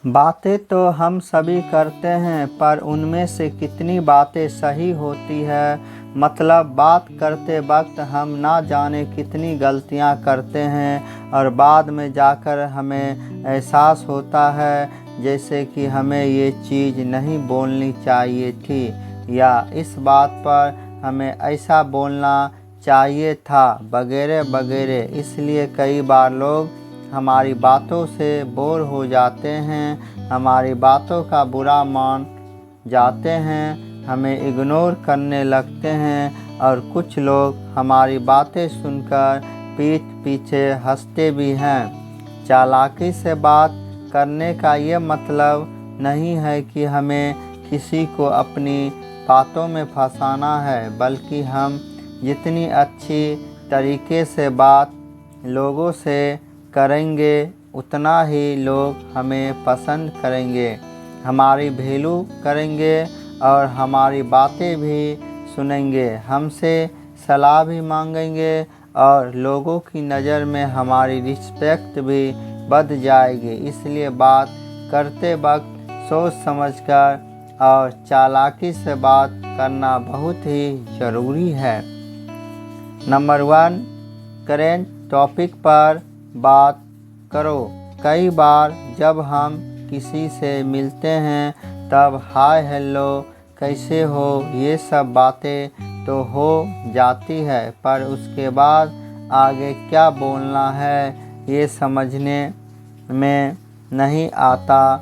बातें तो हम सभी करते हैं, पर उनमें से कितनी बातें सही होती है। मतलब बात करते वक्त हम ना जाने कितनी गलतियां करते हैं और बाद में जाकर हमें एहसास होता है जैसे कि हमें ये चीज़ नहीं बोलनी चाहिए थी, या इस बात पर हमें ऐसा बोलना चाहिए था, वगैरह वगैरह। इसलिए कई बार लोग हमारी बातों से बोर हो जाते हैं, हमारी बातों का बुरा मान जाते हैं, हमें इग्नोर करने लगते हैं, और कुछ लोग हमारी बातें सुनकर पीठ पीछे हंसते भी हैं। चालाकी से बात करने का ये मतलब नहीं है कि हमें किसी को अपनी बातों में फंसाना है, बल्कि हम जितनी अच्छी तरीके से बात लोगों से करेंगे उतना ही लोग हमें पसंद करेंगे, हमारी वैल्यू करेंगे और हमारी बातें भी सुनेंगे, हमसे सलाह भी मांगेंगे, और लोगों की नज़र में हमारी रिस्पेक्ट भी बढ़ जाएगी। इसलिए बात करते वक्त सोच समझकर और चालाकी से बात करना बहुत ही ज़रूरी है। नंबर 1, करेंट टॉपिक पर बात करो। कई बार जब हम किसी से मिलते हैं तब हाय हेलो कैसे हो ये सब बातें तो हो जाती है, पर उसके बाद आगे क्या बोलना है ये समझने में नहीं आता।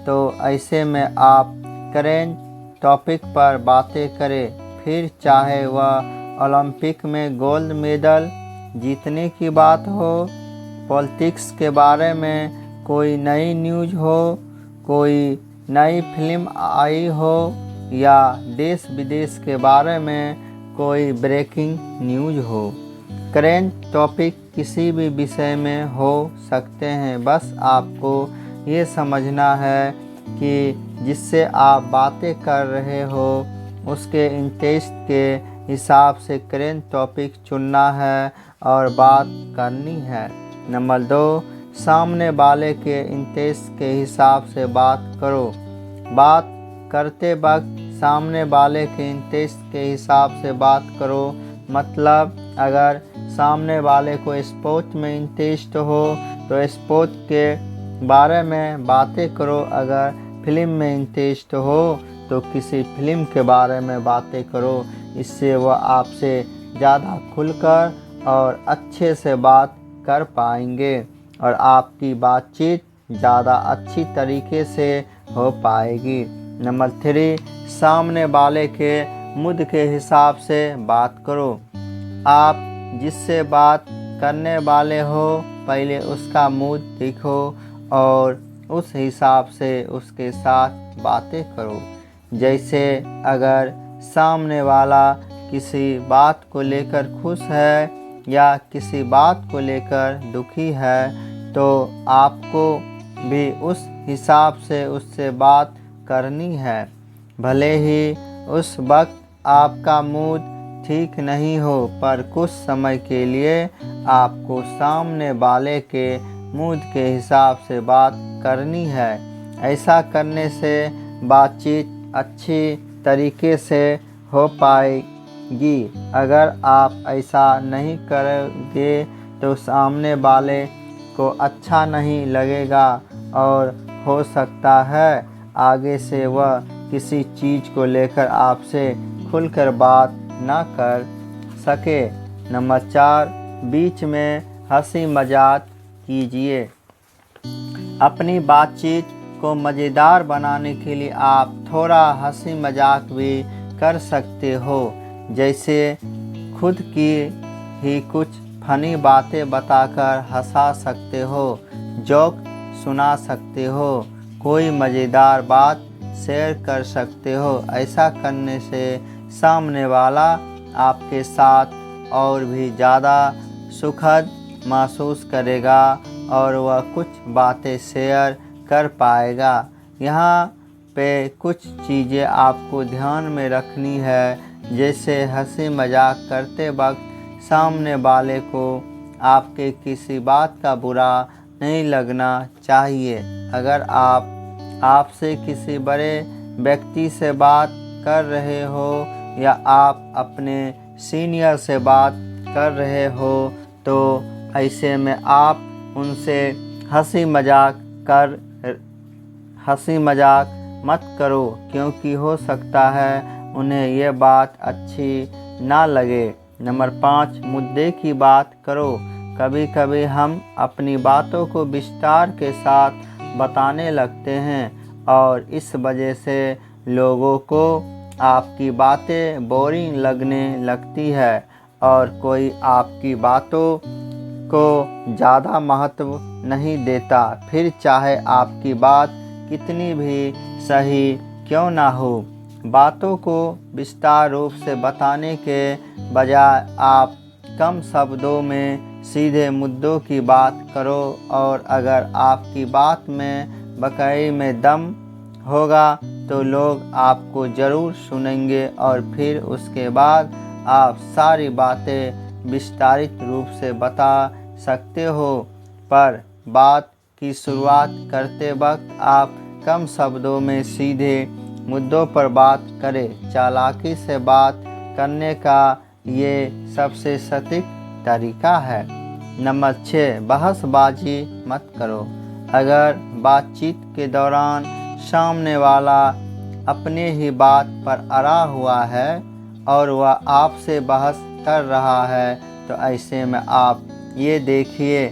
तो ऐसे में आप करेंट टॉपिक पर बातें करें, फिर चाहे वह ओलंपिक में गोल्ड मेडल जीतने की बात हो, पॉलिटिक्स के बारे में कोई नई न्यूज़ हो, कोई नई फिल्म आई हो, या देश विदेश के बारे में कोई ब्रेकिंग न्यूज़ हो। करेंट टॉपिक किसी भी विषय में हो सकते हैं, बस आपको ये समझना है कि जिससे आप बातें कर रहे हो उसके इंटरेस्ट के हिसाब से करेंट टॉपिक चुनना है और बात करनी है। नंबर 2, सामने वाले के इंटरेस्ट के हिसाब से बात करो। बात करते वक्त सामने वाले के इंटरेस्ट के हिसाब से बात करो। मतलब अगर सामने वाले को स्पोर्ट में इंटरेस्ट हो तो स्पोर्ट के बारे में बातें करो, अगर फिल्म में इंटरेस्ट हो तो किसी फिल्म के बारे में बातें करो। इससे वह आपसे ज़्यादा खुलकर और अच्छे से बात कर पाएंगे और आपकी बातचीत ज़्यादा अच्छी तरीके से हो पाएगी। नंबर 3, सामने वाले के मूड के हिसाब से बात करो। आप जिससे बात करने वाले हो पहले उसका मूड देखो और उस हिसाब से उसके साथ बातें करो। जैसे अगर सामने वाला किसी बात को लेकर खुश है या किसी बात को लेकर दुखी है तो आपको भी उस हिसाब से उससे बात करनी है। भले ही उस वक्त आपका मूड ठीक नहीं हो, पर कुछ समय के लिए आपको सामने वाले के मूड के हिसाब से बात करनी है। ऐसा करने से बातचीत अच्छी तरीके से हो पाएगी। अगर आप ऐसा नहीं करोगे तो सामने वाले को अच्छा नहीं लगेगा और हो सकता है आगे से वह किसी चीज़ को लेकर आपसे खुलकर बात ना कर सके। नंबर 4, बीच में हंसी मजाक कीजिए। अपनी बातचीत को मज़ेदार बनाने के लिए आप थोड़ा हंसी मजाक भी कर सकते हो। जैसे खुद की ही कुछ फनी बातें बताकर हंसा सकते हो, जोक सुना सकते हो, कोई मज़ेदार बात शेयर कर सकते हो। ऐसा करने से सामने वाला आपके साथ और भी ज़्यादा सुखद महसूस करेगा और वह कुछ बातें शेयर कर पाएगा। यहाँ पे कुछ चीज़ें आपको ध्यान में रखनी है, जैसे हंसी मजाक करते वक्त सामने वाले को आपके किसी बात का बुरा नहीं लगना चाहिए। अगर आप आपसे किसी बड़े व्यक्ति से बात कर रहे हो या आप अपने सीनियर से बात कर रहे हो तो ऐसे में आप उनसे हंसी मजाक मत करो, क्योंकि हो सकता है उन्हें यह बात अच्छी ना लगे। नंबर 5, मुद्दे की बात करो। कभी कभी हम अपनी बातों को विस्तार के साथ बताने लगते हैं और इस वजह से लोगों को आपकी बातें बोरिंग लगने लगती है और कोई आपकी बातों को ज़्यादा महत्व नहीं देता, फिर चाहे आपकी बात कितनी भी सही क्यों ना हो। बातों को विस्तार रूप से बताने के बजाय आप कम शब्दों में सीधे मुद्दों की बात करो और अगर आपकी बात में वाकई में दम होगा तो लोग आपको ज़रूर सुनेंगे और फिर उसके बाद आप सारी बातें विस्तारित रूप से बता सकते हो। पर बात की शुरुआत करते वक्त आप कम शब्दों में सीधे मुद्दों पर बात करें। चालाकी से बात करने का ये सबसे सटीक तरीका है। नंबर 6, बहसबाजी मत करो। अगर बातचीत के दौरान सामने वाला अपने ही बात पर अड़ा हुआ है और वह आपसे बहस कर रहा है तो ऐसे में आप ये देखिए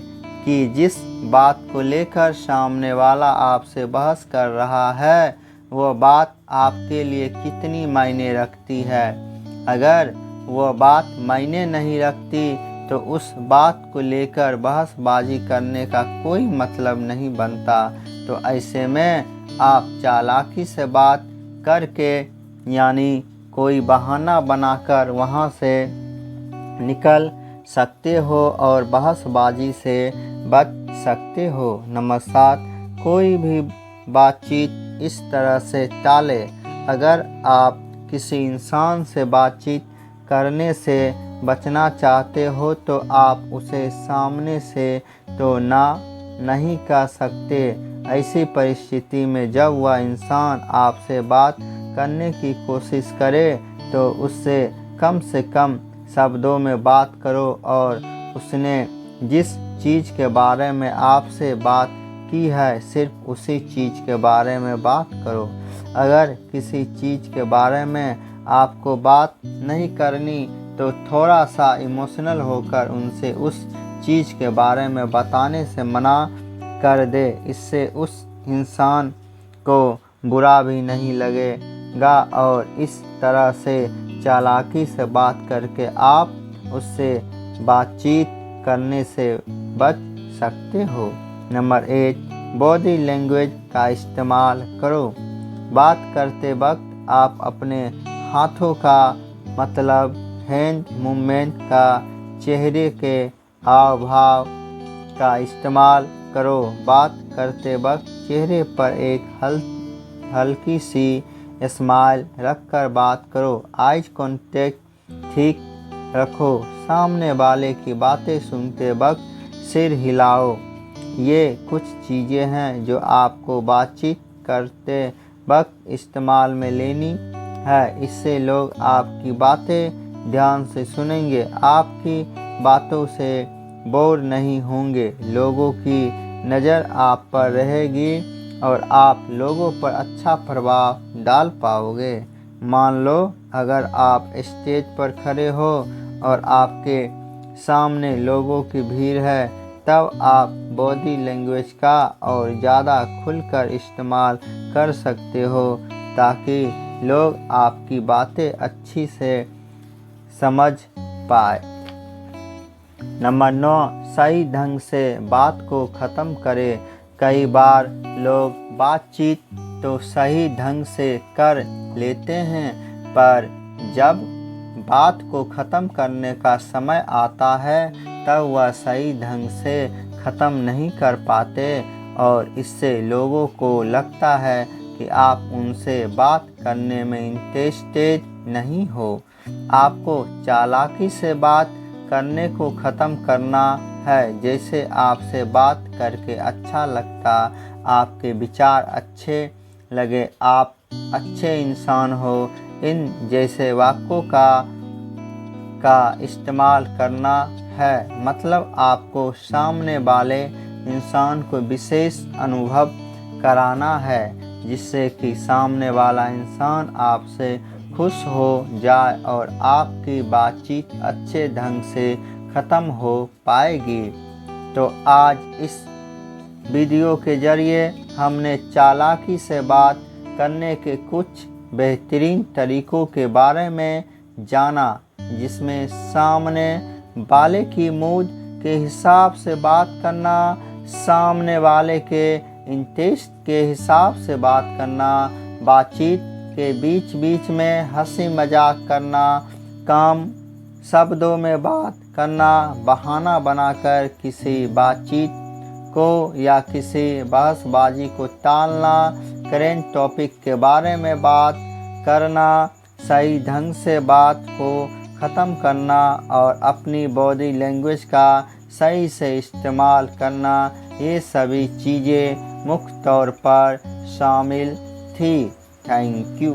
कि जिस बात को लेकर सामने वाला आपसे बहस कर रहा है वह बात आपके लिए कितनी मायने रखती है। अगर वह बात मायने नहीं रखती तो उस बात को लेकर बहसबाजी करने का कोई मतलब नहीं बनता। तो ऐसे में आप चालाकी से बात करके यानी कोई बहाना बनाकर वहाँ से निकल सकते हो और बहसबाजी से बच सकते हो। नंबर 7, कोई भी बातचीत इस तरह से टाले। अगर आप किसी इंसान से बातचीत करने से बचना चाहते हो तो आप उसे सामने से तो नहीं कह सकते। ऐसी परिस्थिति में जब वह इंसान आपसे बात करने की कोशिश करे तो उससे कम शब्दों में बात करो और उसने जिस चीज़ के बारे में आपसे बात की है सिर्फ उसी चीज़ के बारे में बात करो। अगर किसी चीज़ के बारे में आपको बात नहीं करनी तो थोड़ा सा इमोशनल होकर उनसे उस चीज़ के बारे में बताने से मना कर दे। इससे उस इंसान को बुरा भी नहीं लगेगा और इस तरह से चालाकी से बात करके आप उससे बातचीत करने से बच सकते हो। नंबर 8, बॉडी लैंग्वेज का इस्तेमाल करो। बात करते वक्त आप अपने हाथों का मतलब हैंड मूवमेंट का, चेहरे के हाव भाव का इस्तेमाल करो। बात करते वक्त चेहरे पर एक हल्की सी स्माइल रखकर बात करो। आइज कांटेक्ट ठीक रखो। सामने वाले की बातें सुनते वक्त सिर हिलाओ। ये कुछ चीज़ें हैं जो आपको बातचीत करते वक्त इस्तेमाल में लेनी है। इससे लोग आपकी बातें ध्यान से सुनेंगे, आपकी बातों से बोर नहीं होंगे। लोगों की नज़र आप पर रहेगी और आप लोगों पर अच्छा प्रभाव डाल पाओगे। मान लो अगर आप स्टेज पर खड़े हो और आपके सामने लोगों की भीड़ है तब आप बॉडी लैंग्वेज का और ज़्यादा खुलकर इस्तेमाल कर सकते हो ताकि लोग आपकी बातें अच्छी से समझ पाए। नंबर 9, सही ढंग से बात को ख़त्म करें। कई बार लोग बातचीत तो सही ढंग से कर लेते हैं पर जब बात को ख़त्म करने का समय आता है तब वह सही ढंग से ख़त्म नहीं कर पाते और इससे लोगों को लगता है कि आप उनसे बात करने में इंटरेस्टेड नहीं हो। आपको चालाकी से बात करने को ख़त्म करना है। जैसे आपसे बात करके अच्छा लगता, आपके विचार अच्छे लगे आप अच्छे इंसान हो। इन जैसे वाक्यों का इस्तेमाल करना है। मतलब आपको सामने वाले इंसान को विशेष अनुभव कराना है, जिससे कि सामने वाला इंसान आपसे खुश हो जाए और आपकी बातचीत अच्छे ढंग से ख़त्म हो पाएगी। तो आज इस वीडियो के ज़रिए हमने चालाकी से बात करने के कुछ बेहतरीन तरीक़ों के बारे में जाना, जिसमें सामने वाले की मूड के हिसाब से बात करना, सामने वाले के इंटरेस्ट के हिसाब से बात करना, बातचीत के बीच बीच में हंसी मजाक करना, कम शब्दों में बात करना, बहाना बनाकर किसी बातचीत को या किसी बहसबाजी को टालना, करेंट टॉपिक के बारे में बात करना, सही ढंग से बात को ख़त्म करना और अपनी बॉडी लैंग्वेज का सही से इस्तेमाल करना, ये सभी चीज़ें मुख्य तौर पर शामिल थी। Thank you.